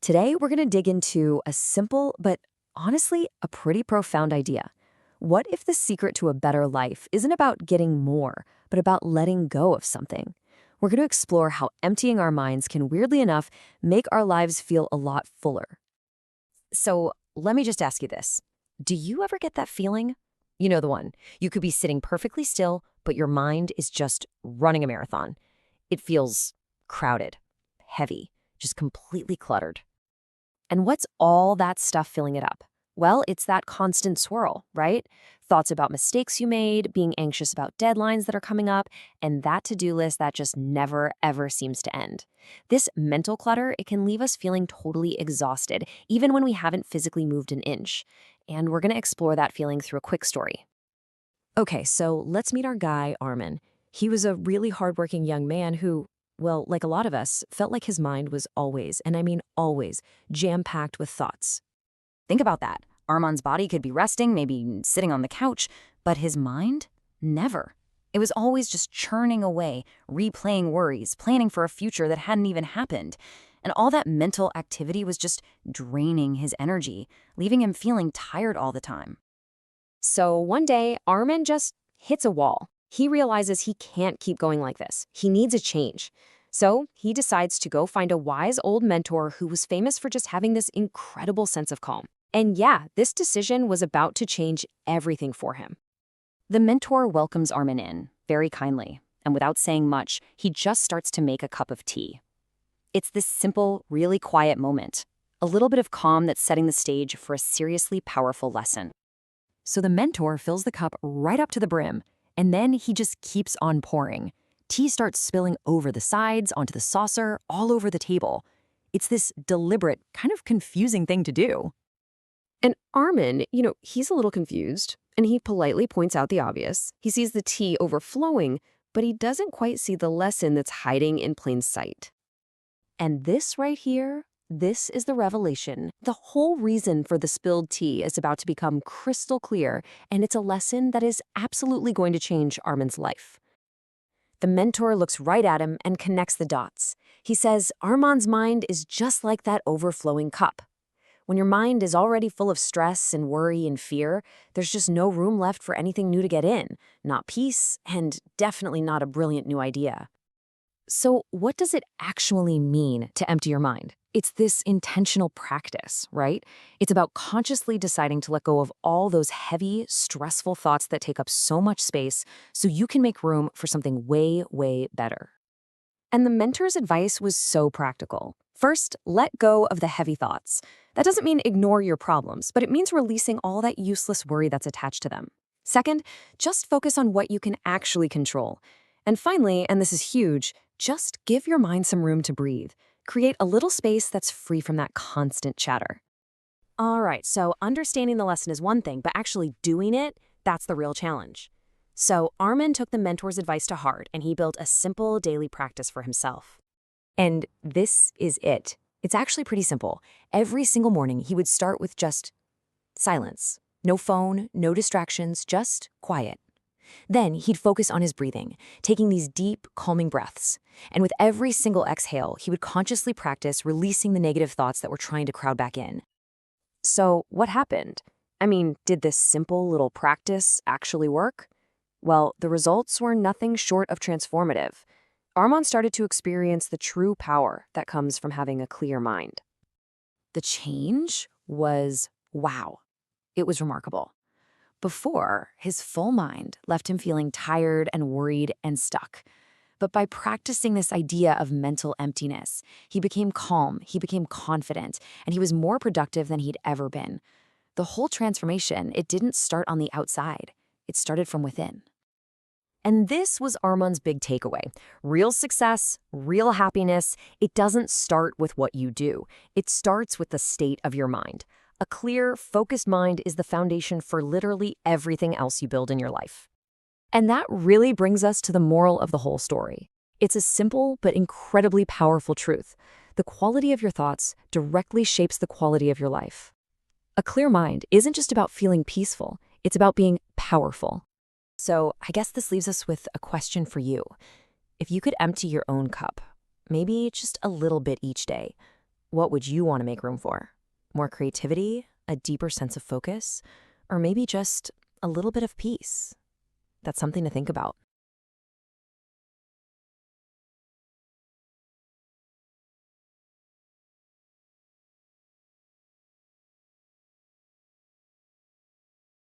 Today, we're going to dig into a simple, but honestly, a pretty profound idea. What if the secret to a better life isn't about getting more, but about letting go of something? We're going to explore how emptying our minds can, weirdly enough, make our lives feel a lot fuller. So, let me just ask you this. Do you ever get that feeling? You know the one. You could be sitting perfectly still, but your mind is just running a marathon. It feels crowded, heavy, just completely cluttered. And what's all that stuff filling it up? Well, it's that constant swirl, right? Thoughts about mistakes you made, being anxious about deadlines that are coming up, and that to-do list that just never, ever seems to end. This mental clutter, it can leave us feeling totally exhausted, even when we haven't physically moved an inch. And we're going to explore that feeling through a quick story. Okay, so let's meet our guy, Armin. He was a really hardworking young man who, well, like a lot of us, felt like his mind was always, and I mean always, jam-packed with thoughts. Think about that. Armand's body could be resting, maybe sitting on the couch, but his mind? Never. It was always just churning away, replaying worries, planning for a future that hadn't even happened. And all that mental activity was just draining his energy, leaving him feeling tired all the time. So one day, Armin just hits a wall. He realizes he can't keep going like this. He needs a change. So he decides to go find a wise old mentor who was famous for just having this incredible sense of calm. And yeah, this decision was about to change everything for him. The mentor welcomes Armin in, very kindly, and without saying much, he just starts to make a cup of tea. It's this simple, really quiet moment, a little bit of calm that's setting the stage for a seriously powerful lesson. So the mentor fills the cup right up to the brim, and then he just keeps on pouring. Tea starts spilling over the sides, onto the saucer, all over the table. It's this deliberate, kind of confusing thing to do. And Armin, he's a little confused, and he politely points out the obvious. He sees the tea overflowing, but he doesn't quite see the lesson that's hiding in plain sight. And this right here, this is the revelation. The whole reason for the spilled tea is about to become crystal clear, and it's a lesson that is absolutely going to change Armin's life. The mentor looks right at him and connects the dots. He says, Armand's mind is just like that overflowing cup. When your mind is already full of stress and worry and fear, there's just no room left for anything new to get in, not peace, and definitely not a brilliant new idea. So what does it actually mean to empty your mind? It's this intentional practice, right? It's about consciously deciding to let go of all those heavy, stressful thoughts that take up so much space so you can make room for something way, way better. And the mentor's advice was so practical. First, let go of the heavy thoughts. That doesn't mean ignore your problems, but it means releasing all that useless worry that's attached to them. Second, just focus on what you can actually control. And finally, and this is huge, just give your mind some room to breathe. Create a little space that's free from that constant chatter. All right, so understanding the lesson is one thing, but actually doing it, that's the real challenge. So Armin took the mentor's advice to heart, and he built a simple daily practice for himself. And this is it. It's actually pretty simple. Every single morning, he would start with just silence. No phone, no distractions, just quiet. Then he'd focus on his breathing, taking these deep, calming breaths. And with every single exhale, he would consciously practice releasing the negative thoughts that were trying to crowd back in. So what happened? I mean, did this simple little practice actually work? Well, the results were nothing short of transformative. Armand started to experience the true power that comes from having a clear mind. The change was wow. It was remarkable. Before, his full mind left him feeling tired and worried and stuck. But by practicing this idea of mental emptiness, he became calm, he became confident, and he was more productive than he'd ever been. The whole transformation, it didn't start on the outside. It started from within. And this was Armand's big takeaway. Real success, real happiness, it doesn't start with what you do. It starts with the state of your mind. A clear, focused mind is the foundation for literally everything else you build in your life. And that really brings us to the moral of the whole story. It's a simple but incredibly powerful truth. The quality of your thoughts directly shapes the quality of your life. A clear mind isn't just about feeling peaceful, it's about being powerful. So I guess this leaves us with a question for you. If you could empty your own cup, maybe just a little bit each day, what would you want to make room for? More creativity, a deeper sense of focus, or maybe just a little bit of peace? That's something to think about.